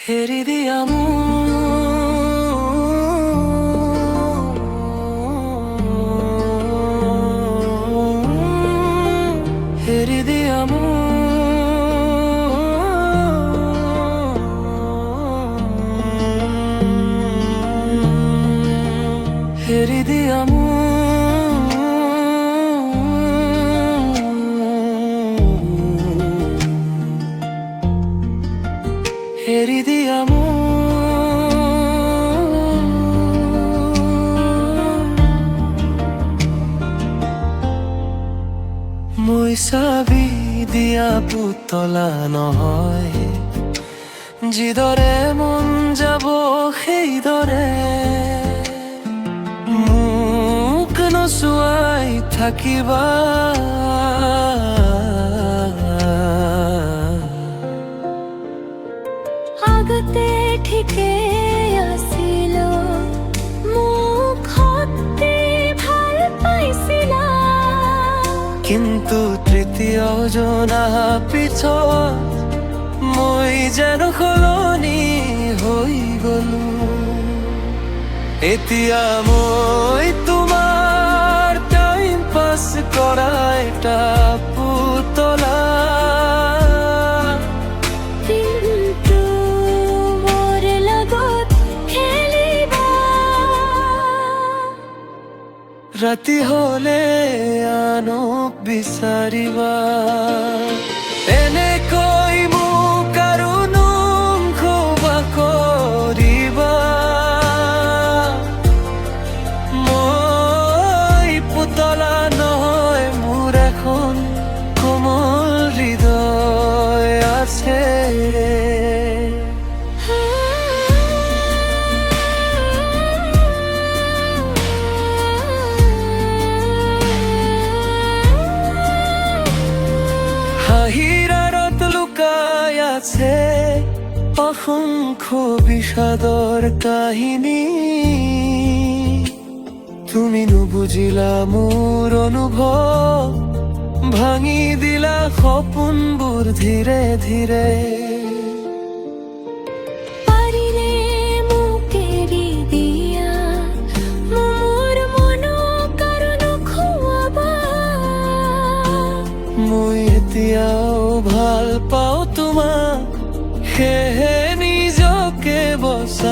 এৰি দিয়া এৰি দিয়া এৰি দিয়া এৰি দিয়া মই চাবি দিয়া পুতলা নহয়, যিদৰে মন যাব সেইদৰে মোক নচুৱাই থাকিবা। আগতে ঠিকে আছিল, মোক সতে ভাল পাইছিলা, কিন্তু তৃতীয় জনা পিছত মই যেন সলনি হৈ গলো। এতিয়া মই তোমাৰ টাইম পাছ কৰা এটা পুতলা। কিন্তু মোৰ লগত খেলিবা, ৰাতি হলে আনক বিচাৰিবা। এনেকৈ মোক আৰু নোখোবা কৰিবা। মই পুতলা নহয়, মোৰ এখন কোমল হৃদয় আছে। হাঁহিৰ আঁৰত লুকাই আছে অসংখ্য বিষাদৰ কাহিনী। তুমি নুবুজিলা মোৰ অনুভৱ, ভাঙি দিলা সপোনবোৰ ধীৰে ধীৰে। পাৰিলে মোক এৰি দিয়া, মোৰ মনক আৰু নোখোৱাবা। মই এতিয়াও ভাল পাওঁ তোমাক,